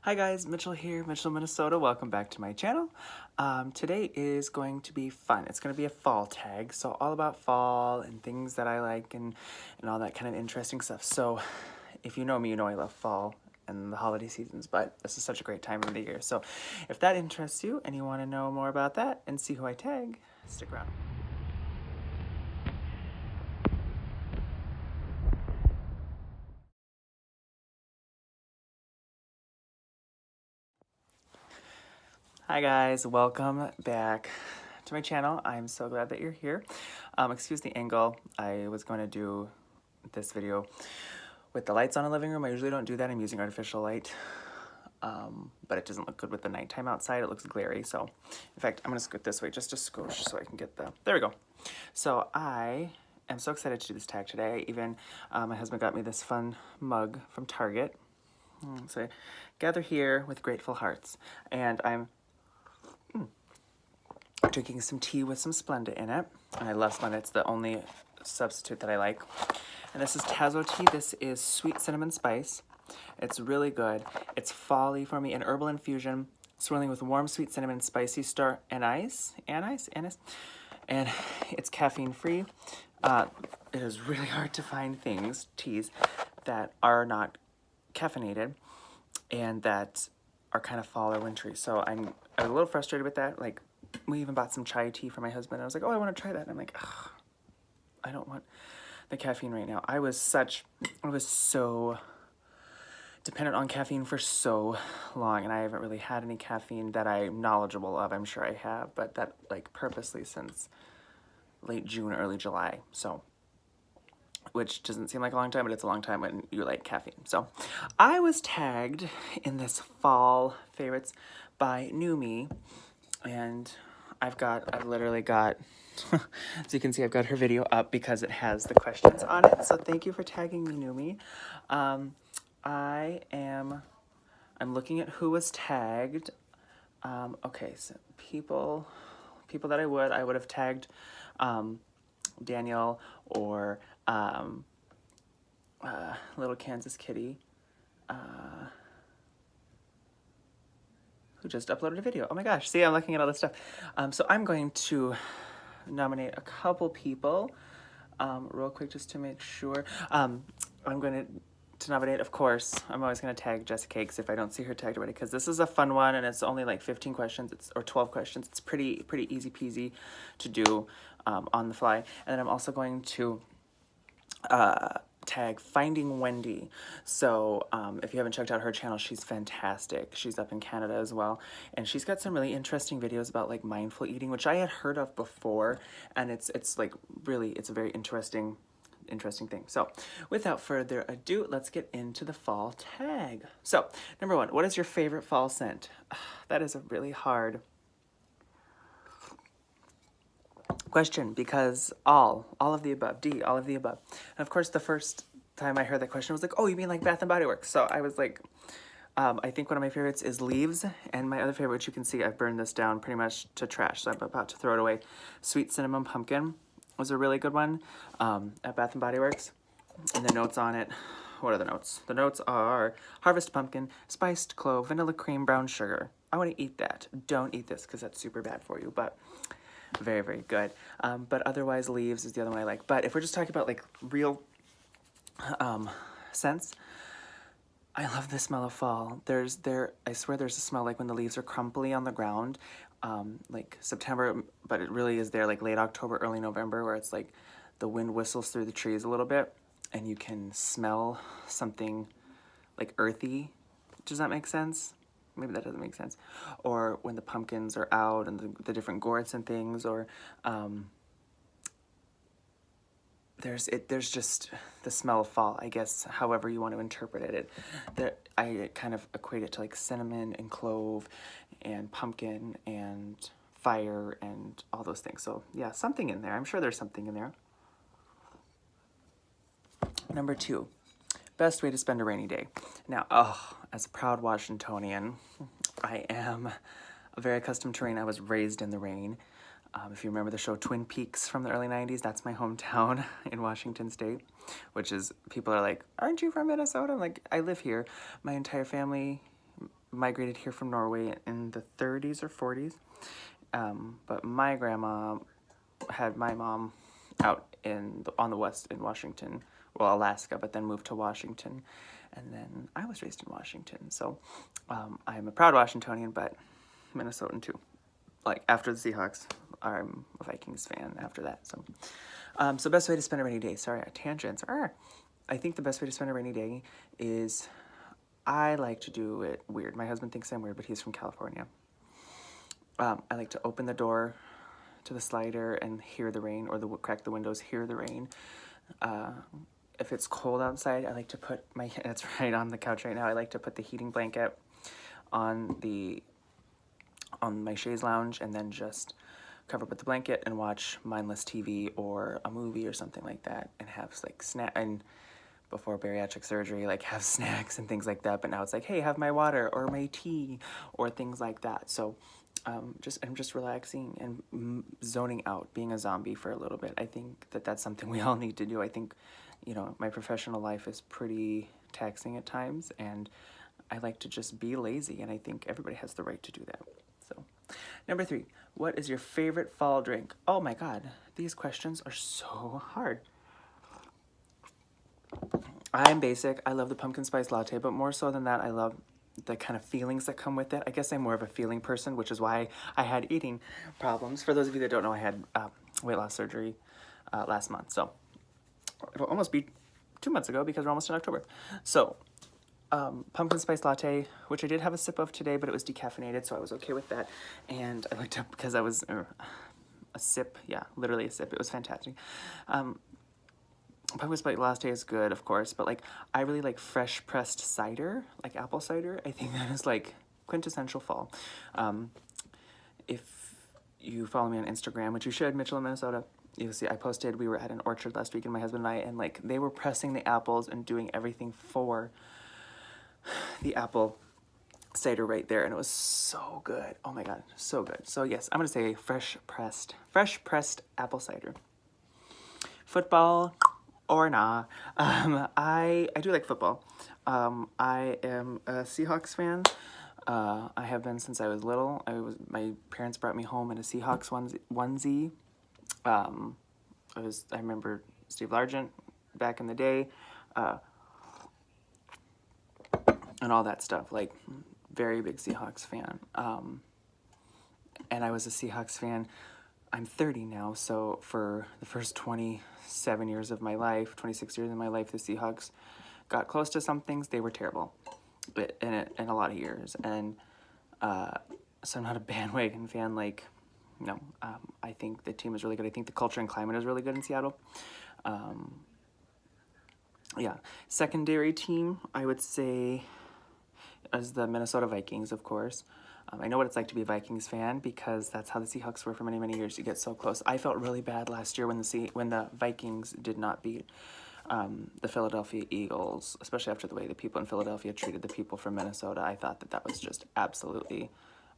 Hi guys, Mitchell here, Mitchell, Minnesota. Welcome back to my channel. Today is going to be fun. It's going to be a fall tag, so all about fall and things that I like and all that kind of interesting stuff. So if you know me, you know I love fall and the holiday seasons, but this is such a great time of the year. So if that interests you and you want to know more about that and see who I tag, stick around. Hi guys, welcome back to my channel. I'm so glad that you're here. Excuse the angle. I was going to do this video with the lights on in the living room. I usually don't do that. I'm using artificial light, but it doesn't look good with the nighttime outside. It looks glary. So in fact, I'm gonna scoot this way just a skosh so I can get there we go. So I am so excited to do this tag today. Even my husband got me this fun mug from Target. So I gather here with grateful hearts, and I'm drinking some tea with some Splenda in it. And I love Splenda. It's the only substitute that I like. And this is Tazo tea. This is sweet cinnamon spice. It's really good. It's folly for me. An herbal infusion, swirling with warm sweet cinnamon, spicy star anise. And it's caffeine free. It is really hard to find teas that are not caffeinated and that are kind of fall or wintry. So I was a little frustrated with that. Like, we even bought some chai tea for my husband. I was like, oh, I want to try that. And I'm like, ugh, I don't want the caffeine right now. I was so dependent on caffeine for so long, and I haven't really had any caffeine that I'm knowledgeable of. I'm sure I have, but that like purposely since late June, early July. So, which doesn't seem like a long time, but it's a long time when you like caffeine. So I was tagged in this fall favorites by Numi, and I've literally got, as you can see, I've got her video up because it has the questions on it. So thank you for tagging me, Numi. I'm looking at who was tagged. Okay, so people that I would have tagged, Daniel or Little Kansas Kitty, who just uploaded a video. Oh my gosh, see, I'm looking at all this stuff. So I'm going to nominate a couple people real quick just to make sure. I'm going to nominate, of course, I'm always going to tag Jessica Cakes if I don't see her tagged already, because this is a fun one and it's only like 15 questions or 12 questions. It's pretty easy peasy to do on the fly. And then I'm also going to tag Finding Wendy. So if you haven't checked out her channel, she's fantastic. She's up in Canada as well, and she's got some really interesting videos about like mindful eating, which I had heard of before, and it's like really, it's a very interesting thing. So without further ado, let's get into the fall tag. So number one, what is your favorite fall scent? That is a really hard question because all of the above, D, all of the above. And of course, the first time I heard that question was like, oh, you mean like Bath and Body Works? So I was like, I think one of my favorites is Leaves, and my other favorite, which you can see, I've burned this down pretty much to trash, so I'm about to throw it away. Sweet Cinnamon Pumpkin was a really good one at Bath and Body Works. And the notes on it, what are the notes? The notes are Harvest Pumpkin, Spiced Clove, Vanilla Cream, Brown Sugar. I want to eat that. Don't eat this because that's super bad for you, but very good. But otherwise, Leaves is the other one I like. But if we're just talking about like real scents, I love the smell of fall. I swear there's a smell like when the leaves are crumply on the ground, like September, but it really is there like late October, early November, where it's like the wind whistles through the trees a little bit and you can smell something like earthy. Does that make sense? Maybe that doesn't make sense. Or when the pumpkins are out and the different gourds and things, or there's just the smell of fall, I guess, however you want to interpret it. I kind of equate it to like cinnamon and clove and pumpkin and fire and all those things. So yeah, something in there. I'm sure there's something in there. Number two, best way to spend a rainy day. Now, as a proud Washingtonian, I am very accustomed to rain. I was raised in the rain. If you remember the show Twin Peaks from the early 90s, that's my hometown in Washington State, which is, people are like, aren't you from Minnesota? I'm like, I live here. My entire family, migrated here from Norway in the 30s or 40s. But my grandma had my mom out on the west in Washington, well, Alaska, but then moved to Washington. And then I was raised in Washington. So I'm a proud Washingtonian, but Minnesotan too. Like, after the Seahawks, I'm a Vikings fan after that. So best way to spend a rainy day. Sorry, tangents. I think the best way to spend a rainy day is, I like to do it weird. My husband thinks I'm weird, but he's from California. I like to open the door to the slider and hear the rain, or crack the windows, hear the rain. If it's cold outside, I like to put that's right on the couch right now. I like to put the heating blanket on my chaise lounge, and then just cover up with the blanket and watch mindless TV or a movie or something like that, and have like and before bariatric surgery, like, have snacks and things like that. But now it's like, hey, have my water or my tea or things like that. So I'm just relaxing and zoning out, being a zombie for a little bit. I think that's something we all need to do. I think, my professional life is pretty taxing at times, and I like to just be lazy, and I think everybody has the right to do that. So, number 3, what is your favorite fall drink? Oh my God, these questions are so hard. I'm basic. I love the pumpkin spice latte, but more so than that, I love the kind of feelings that come with it. I guess I'm more of a feeling person, which is why I had eating problems. For those of you that don't know, I had weight loss surgery last month. So it'll almost be 2 months ago, because we're almost in October. So pumpkin spice latte, which I did have a sip of today, but it was decaffeinated, so I was okay with that. And I looked up, because I was a sip. Yeah, literally a sip. It was fantastic. Pumpkin spice latte is good, of course, but like, I really like fresh pressed cider, like apple cider. I think that is like quintessential fall. If you follow me on Instagram, which you should, Mitchell in Minnesota, you'll see I posted, we were at an orchard last week, and my husband and I, and like, they were pressing the apples and doing everything for the apple cider right there, and it was so good. Oh my God, so good. So yes, I'm gonna say fresh pressed apple cider. Football or nah. I do like football. I am a Seahawks fan. I have been since I was little. My parents brought me home in a Seahawks onesie. I remember Steve Largent back in the day, and all that stuff. Like, very big Seahawks fan. And I was a Seahawks fan. I'm 30 now, so for the first 27 years of my life, 26 years of my life, the Seahawks got close to some things. They were terrible, but in a lot of years. And so I'm not a bandwagon fan. Like, no, I think the team is really good. I think the culture and climate is really good in Seattle. Yeah, secondary team, I would say, is the Minnesota Vikings, of course. I know what it's like to be a Vikings fan, because that's how the Seahawks were for many, many years. You get so close. I felt really bad last year when the Vikings did not beat the Philadelphia Eagles, especially after the way the people in Philadelphia treated the people from Minnesota. I thought that was just absolutely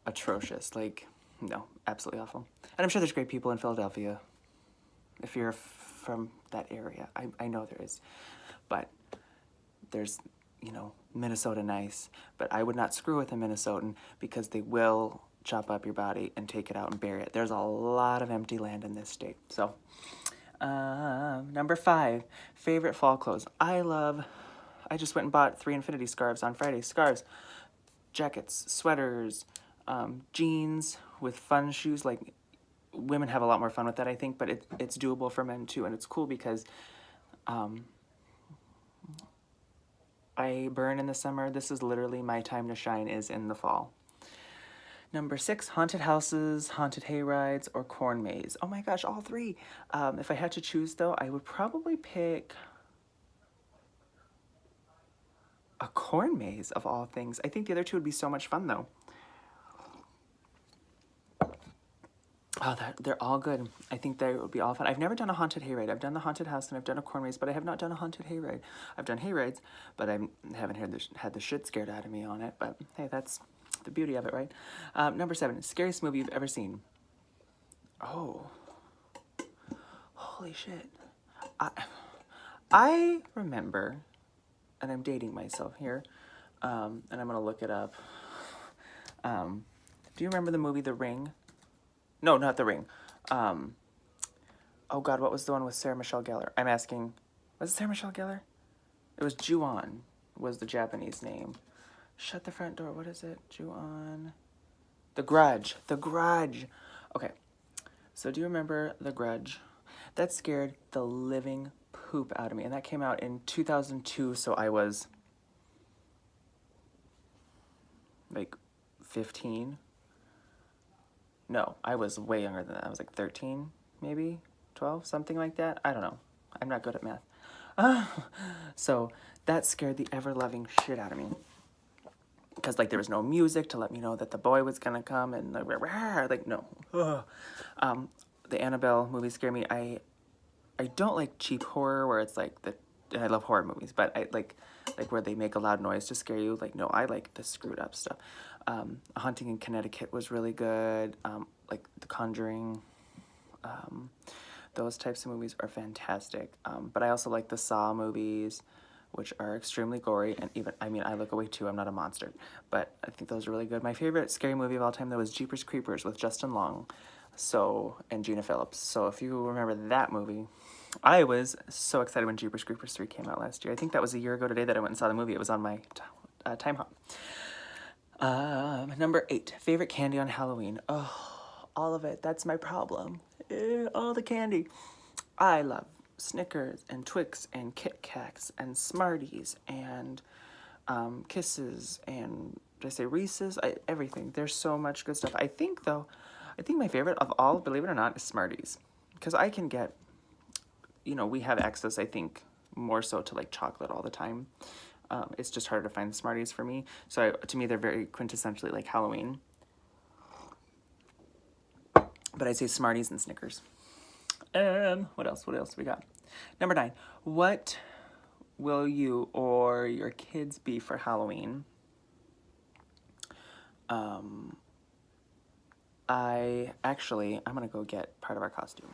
atrocious. Like, no, absolutely awful. And I'm sure there's great people in Philadelphia, if you're from that area. I know there is. But there's, Minnesota nice, but I would not screw with a Minnesotan, because they will chop up your body and take it out and bury it. There's a lot of empty land in this state. So, number 5, favorite fall clothes. I just went and bought 3 Infinity scarves on Friday. Scarves, jackets, sweaters, jeans with fun shoes. Like, women have a lot more fun with that, I think, but it's doable for men too, and it's cool because I burn in the summer. This is literally my time to shine, is in the fall. Number 6, haunted houses, haunted hay rides, or corn maze. Oh my gosh, all 3. If I had to choose, though, I would probably pick a corn maze, of all things. I think the other 2 would be so much fun, though. Oh, they're all good. I think they would be all fun. I've never done a haunted hayride. I've done the haunted house and I've done a corn maze, but I have not done a haunted hayride. I've done hayrides, but I haven't had the shit scared out of me on it. But hey, that's the beauty of it, right? Number 7, scariest movie you've ever seen. Oh, holy shit! I remember, and I'm dating myself here, and I'm gonna look it up. Do you remember the movie The Ring? No, not The Ring. Oh God, what was the one with Sarah Michelle Gellar? I'm asking, was it Sarah Michelle Gellar? It was Ju-on, was the Japanese name. Shut the front door. What is it? Ju-on. The Grudge. The Grudge. Okay. So do you remember The Grudge? That scared the living poop out of me. And that came out in 2002, so I was like 15. No, I was way younger than that. I was like 13, maybe 12, something like that. I don't know. I'm not good at math. So that scared the ever-loving shit out of me. Because, like, there was no music to let me know that the boy was going to come and, like, no. The Annabelle movies scare me. I don't like cheap horror where it's, like, I love horror movies, but I like where they make a loud noise to scare you. Like, no, I like the screwed up stuff. A Haunting in Connecticut was really good. Like, The Conjuring. Those types of movies are fantastic. But I also like the Saw movies, which are extremely gory, and even, I mean, I look away too, I'm not a monster, but I think those are really good. My favorite scary movie of all time, though, was Jeepers Creepers with Justin Long, and Gina Phillips. So if you remember that movie, I was so excited when Jeepers Creepers 3 came out last year. I think that was a year ago today that I went and saw the movie. It was on my time hop. Number 8, favorite candy on Halloween. Oh, all of it. That's my problem. All the candy. I love Snickers and Twix and Kit Kats and Smarties and Kisses and, did I say Reese's? Everything. There's so much good stuff. I think my favorite of all, believe it or not, is Smarties. Because I can get, we have access, I think, more so to, like, chocolate all the time. It's just harder to find the Smarties for me. So to me, they're very quintessentially like Halloween. But I'd say Smarties and Snickers. What else we got? Number 9, what will you or your kids be for Halloween? I'm gonna go get part of our costume.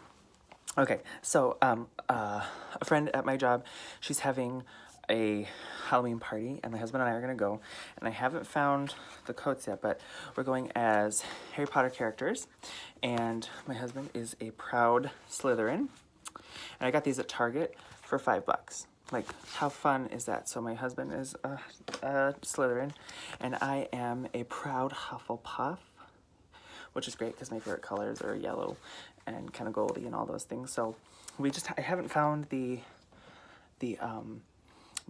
Okay, so a friend at my job, she's having a Halloween party, and my husband and I are gonna go, and I haven't found the coats yet, but we're going as Harry Potter characters, and my husband is a proud Slytherin, and I got these at Target for $5. Like, how fun is that? So my husband is a Slytherin, and I am a proud Hufflepuff, which is great because my favorite colors are yellow and kind of goldy and all those things. So I haven't found the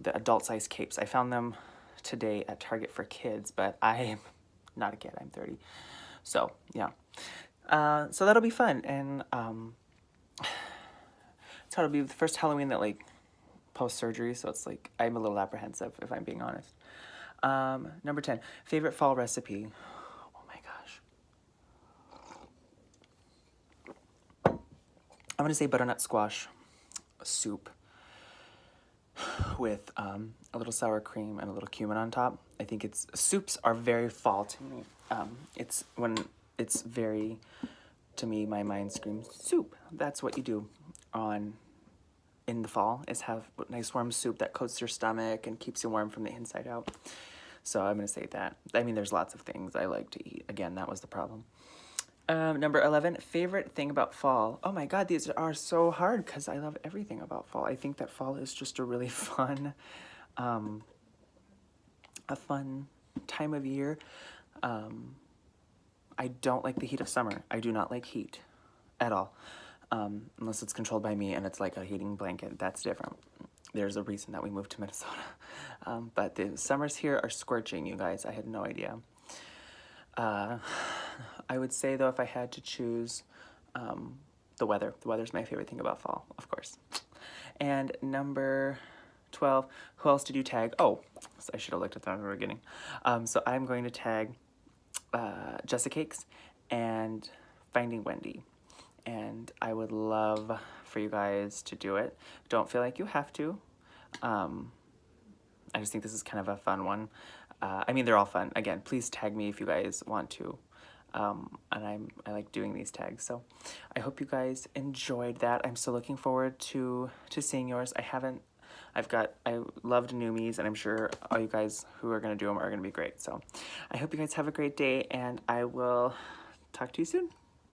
adult size capes. I found them today at Target for kids, but I'm not a kid. I'm 30. So yeah. So that'll be fun, and so it'll be the first Halloween that, like, post surgery. So it's like I'm a little apprehensive, if I'm being honest. Number 10, favorite fall recipe. Oh my gosh. I'm gonna say butternut squash soup with a little sour cream and a little cumin on top. I think soups are very fall to me. To me, my mind screams soup. That's what you do in the fall, is have nice warm soup that coats your stomach and keeps you warm from the inside out. So I'm going to say that. I mean, there's lots of things I like to eat. Again, that was the problem. Number 11, favorite thing about fall. Oh my God, these are so hard because I love everything about fall. I think that fall is just a really fun, time of year. I don't like the heat of summer. I do not like heat at all, unless it's controlled by me and it's like a heating blanket. That's different. There's a reason that we moved to Minnesota. But the summers here are scorching, you guys. I had no idea. I would say, though, if I had to choose, the weather. The weather's my favorite thing about fall, of course. And number 12, who else did you tag? Oh, I should have looked at that in the beginning. So I'm going to tag Jessica Cakes and Finding Wendy. And I would love for you guys to do it. Don't feel like you have to. I just think this is kind of a fun one. I mean, they're all fun. Again, please tag me if you guys want to. And I like doing these tags. So I hope you guys enjoyed that. I'm still looking forward to seeing yours. I haven't I loved numis, and I'm sure all you guys who are gonna do them are gonna be great. So I hope you guys have a great day, and I will talk to you soon.